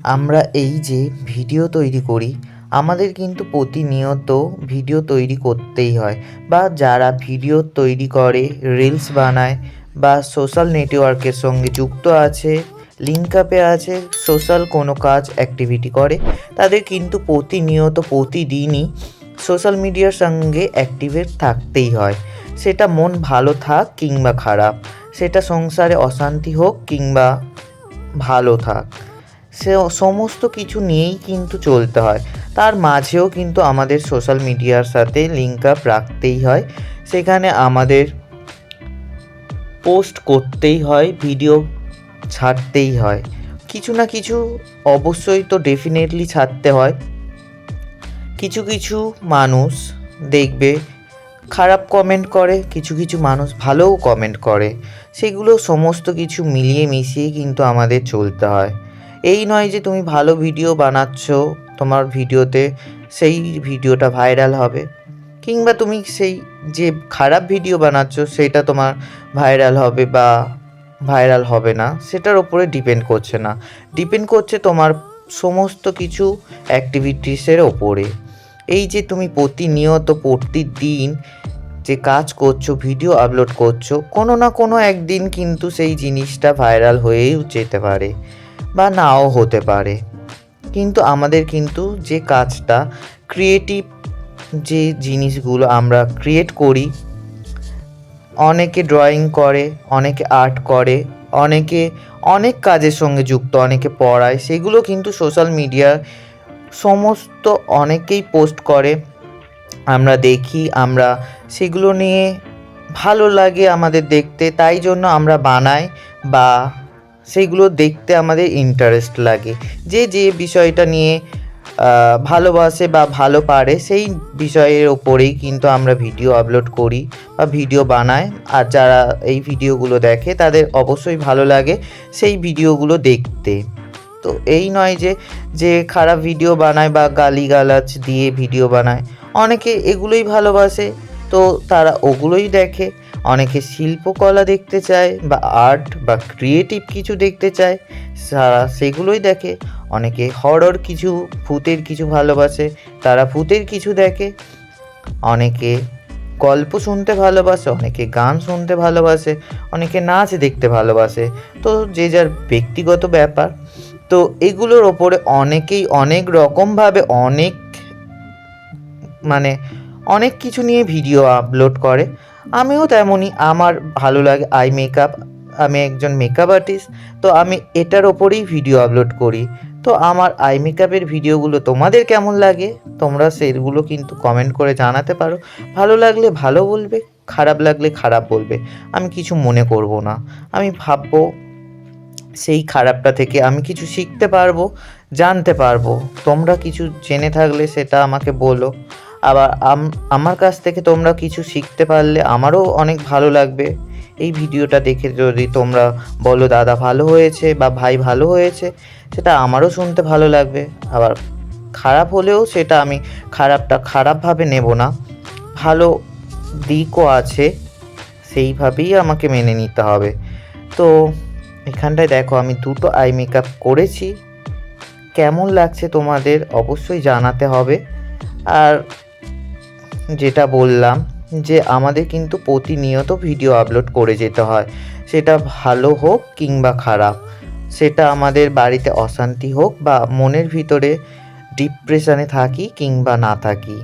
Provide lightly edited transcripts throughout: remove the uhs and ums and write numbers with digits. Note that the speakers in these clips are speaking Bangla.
আমরা এই যে ভিডিও তৈরি করি, আমাদের কিন্তু প্রতিনিয়ত ভিডিও তৈরি করতেই হয়, বা যারা ভিডিও তৈরি করে, রিলস বানায় বা সোশ্যাল নেটওয়ার্কের সঙ্গে যুক্ত আছে, লিঙ্ক আপে আছে, সোশ্যাল কোনো কাজ অ্যাক্টিভিটি করে, তাদের কিন্তু প্রতিনিয়ত প্রতিদিনই সোশ্যাল মিডিয়ার সঙ্গে অ্যাক্টিভেট থাকতেই হয়। সেটা মন ভালো থাক কিংবা খারাপ, সেটা সংসারে অশান্তি হোক কিংবা ভালো থাক, সে সমস্ত কিছু নিয়েই কিন্তু চলতে হয়। তার মাঝেও কিন্তু আমাদের সোশ্যাল মিডিয়ার সাথে লিঙ্ক আপ রাখতেই হয়, সেখানে আমাদের পোস্ট করতেই হয়, ভিডিও ছাড়তেই হয়, কিছু না কিছু অবশ্যই তো ডেফিনেটলি ছাড়তে হয়। কিছু কিছু মানুষ দেখবে খারাপ কমেন্ট করে, কিছু কিছু মানুষ ভালোও কমেন্ট করে, সেগুলো সমস্ত কিছু মিলিয়ে মিশিয়ে কিন্তু আমাদের চলতে হয়। এই নয় যে তুমি ভালো ভিডিও বানাচ্ছ, তোমার ভিডিওতে সেই ভিডিওটা ভাইরাল হবে, কিংবা তুমি সেই যে খারাপ ভিডিও বানাচ্ছ সেটা তোমার ভাইরাল হবে বা ভাইরাল হবে না, সেটার ওপরে ডিপেন্ড করছে না, ডিপেন্ড করছে তোমার সমস্ত কিছু অ্যাক্টিভিটিসের ওপরে। এই যে তুমি প্রতিনিয়ত প্রতিদিন যে কাজ করছো, ভিডিও আপলোড করছো, কোনো না কোনো একদিন কিন্তু সেই জিনিসটা ভাইরাল হয়েই যেতে পারে বা নাও হতে পারে। কিন্তু আমাদের কিন্তু যে কাজটা ক্রিয়েটিভ, যে জিনিসগুলো আমরা ক্রিয়েট করি, অনেকে ড্রয়িং করে, অনেকে আর্ট করে, অনেকে অনেক কাজের সঙ্গে যুক্ত, অনেকে পড়ায়, সেগুলো কিন্তু সোশ্যাল মিডিয়া সমস্ত অনেকেই পোস্ট করে, আমরা দেখি, আমরা সেগুলো নিয়ে ভালো লাগে আমাদের দেখতে, তাই জন্য আমরা বানাই বা সেইগুলো দেখতে আমাদের ইন্টারেস্ট লাগে। যে যে বিষয়টা নিয়ে ভালোবাসে বা ভালো পারে সেই বিষয়ের ওপরেই কিন্তু আমরা ভিডিও আপলোড করি বা ভিডিও বানাই, আর যারা এই ভিডিওগুলো দেখে তাদের অবশ্যই ভালো লাগে সেই ভিডিওগুলো দেখতে। তো এই নয় যে যে খারাপ ভিডিও বানায় বা গালিগালাজ দিয়ে ভিডিও বানায়, অনেকে এগুলোই ভালোবাসে, তো তারা ওগুলোই দেখে। অনেকে শিল্পকলা দেখতে চায় বা আর্ট বা ক্রিয়েটিভ কিছু দেখতে চায়, তারা সেগুলোই দেখে। অনেকে হরর কিছু, ভূতের কিছু ভালোবাসে, তারা ভূতের কিছু দেখে। অনেকে গল্প শুনতে ভালোবাসে, অনেকে গান শুনতে ভালোবাসে, অনেকে নাচ দেখতে ভালোবাসে, তো যে যার ব্যক্তিগত ব্যাপার। তো এগুলোর ওপরে অনেকেই অনেক রকমভাবে অনেক মানে অনেক কিছু নিয়ে ভিডিও আপলোড করে। আমিও তেমনই, আমার ভালো লাগে আই মেকআপ, আমি একজন মেকআপ আর্টিস্ট, তো আমি এটার ওপরেই ভিডিও আপলোড করি। তো আমার আই মেকআপের ভিডিওগুলো তোমাদের কেমন লাগে, তোমরা সেগুলো কিন্তু কমেন্ট করে জানাতে পারো। ভালো লাগলে ভালো বলবে, খারাপ লাগলে খারাপ বলবে, আমি কিছু মনে করব না। আমি ভাববো সেই খারাপটা থেকে আমি কিছু শিখতে পারবো, জানতে পারবো। তোমরা কিছু জেনে থাকলে সেটা আমাকে বলো। আবার আমার কাছ থেকে তোমরা কিছু শিখতে পারলে আমারও অনেক ভালো লাগবে। এই ভিডিওটা দেখে যদি তোমরা বলো দাদা ভালো হয়েছে বা ভাই ভালো হয়েছে, সেটা আমারও শুনতে ভালো লাগবে। আবার খারাপ হলেও সেটা আমি খারাপটা খারাপভাবে নেব না, ভালো দিকও আছে, সেইভাবেই আমাকে মেনে নিতে হবে। তো এখানটায় দেখো আমি দুটো আই মেকআপ করেছি, কেমন লাগছে তোমাদের অবশ্যই জানাতে হবে। আর যেটা বললাম যে আমাদের কিন্তু প্রতিনিয়ত ভিডিও আপলোড করে যেতে হয়, সেটা ভালো হোক কিংবা খারাপ, সেটা আমাদের বাড়িতে অশান্তি হোক বা মনের ভিতরে ডিপ্রেশনে থাকি কিংবা না থাকি,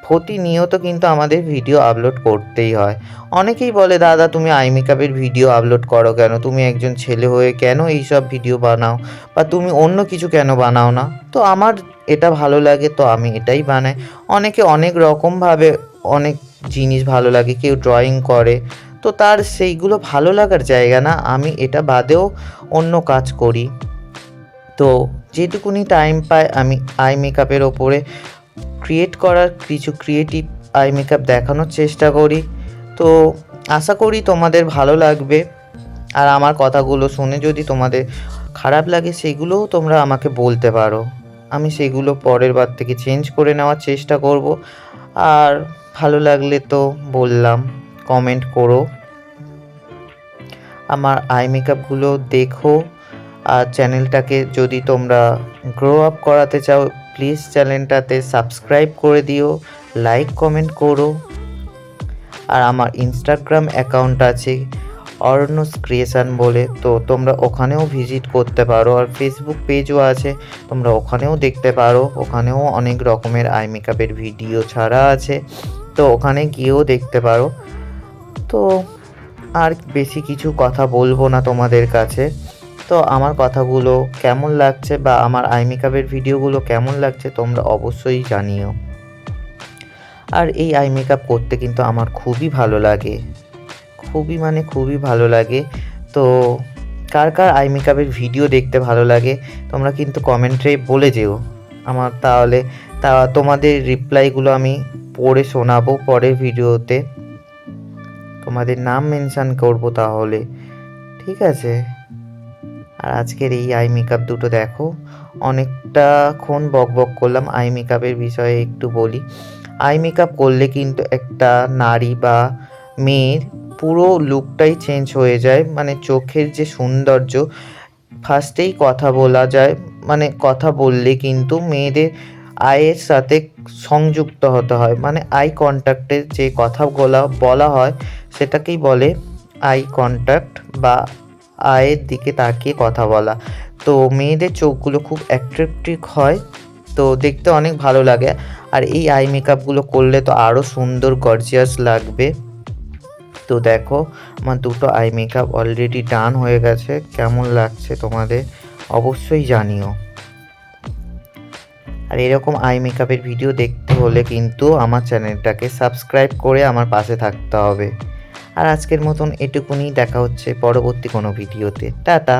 প্রতিনিয়ত কিন্তু আমাদের ভিডিও আপলোড করতেই হয়। অনেকেই বলে দাদা তুমি আই মেকআপের ভিডিও আপলোড করো কেন, তুমি একজন ছেলে হয়ে কেন এইসব ভিডিও বানাও, বা তুমি অন্য কিছু কেন বানাও না? তো আমার এটা ভালো লাগে, তো আমি এটাই বানাই। অনেকে অনেক রকমভাবে অনেক জিনিস ভালো লাগে, কেউ ড্রয়িং করে, তো তার সেইগুলো ভালো লাগার জায়গা না, আমি এটা বাদেও অন্য কাজ করি। তো যেটুকুনি টাইম পাই আমি আই মেকআপের ওপরে ক্রিয়েট করার, কিছু ক্রিয়েটিভ আই মেকআপ দেখানোর চেষ্টা করি। তো আশা করি তোমাদের ভালো লাগবে। আর আমার কথাগুলো শুনে যদি তোমাদের খারাপ লাগে সেগুলোও তোমরা আমাকে বলতে পারো, আমি সেগুলো পরের বার থেকে চেঞ্জ করে নেওয়ার চেষ্টা করব। আর ভালো লাগলে তো বললাম কমেন্ট করো, আমার আই মেকআপগুলো দেখো, আর চ্যানেলটাকে যদি তোমরা গ্রো আপ করাতে চাও প্লিজ চ্যানেলটাতে সাবস্ক্রাইব করে দিও, লাইক কমেন্ট করো। আর আমার ইনস্টাগ্রাম অ্যাকাউন্ট আছে অরণ্যস ক্রিয়েশন বলে, তো তোমরা ওখানেও ভিজিট করতে পারো। আর ফেসবুক পেজও আছে, তোমরা ওখানেও দেখতে পারো। ওখানেও অনেক রকমের আই মেকআপের ভিডিও ছাড়া আছে, তো ওখানে গিয়েও দেখতে পারো। তো আর বেশি কিছু কথা বলবো না তোমাদের কাছে। তো আমার কথাগুলো কেমন লাগছে বা আমার আই মেকআপের ভিডিওগুলো কেমন লাগছে তোমরা অবশ্যই জানিও। আর এই আই মেকআপ করতে কিন্তু আমার খুবই ভালো লাগে, খুবই ভালো লাগে। তো কার কার আই মেকআপের ভিডিও দেখতে ভালো লাগে তোমরা কিন্তু কমেন্টে বলে যেও আমার, তাহলে তোমাদের রিপ্লাইগুলো আমি পড়ে শোনাবো পরের ভিডিওতে, তোমাদের নাম মেনশন করব তাহলে, ঠিক আছে। আর আজকের এই আই মেকআপ দুটো দেখো, অনেকটাক্ষণ বক করলাম। আই মেকআপের বিষয়ে একটু বলি। আই মেকআপ করলে কিন্তু একটা নারী বা মেয়ের পুরো লুকটাই চেঞ্জ হয়ে যায়, মানে চোখের যে সৌন্দর্য, ফার্স্টেই কথা বলা যায়, মানে কথা বললে কিন্তু মেয়েদের আয়ের সাথে সংযুক্ত হতে হয়, মানে আই কন্ট্যাক্টের যে কথা বলা হয় সেটাকেই বলে আই কন্ট্যাক্ট বা আয়ের দিকে তাকিয়ে কথা বলা। তো মেয়েদের চোখগুলো খুব অ্যাট্রাকটিভ হয়, তো দেখতে অনেক ভালো লাগে। আর এই আই মেকআপগুলো করলে তো আরও সুন্দর গর্জিয়াস লাগবে। তো দেখো আমার দুটো আই মেকআপ অলরেডি ডান হয়ে গেছে, কেমন লাগছে তোমাদের অবশ্যই জানিও। আর এরকম আই মেকআপের ভিডিও দেখতে হলে কিন্তু আমার চ্যানেলটাকে সাবস্ক্রাইব করে আমার পাশে থাকতে হবে। আর আজকের মতন এটুকুনি, দেখা হচ্ছে পরবর্তী কোনো ভিডিওতে। টাটা।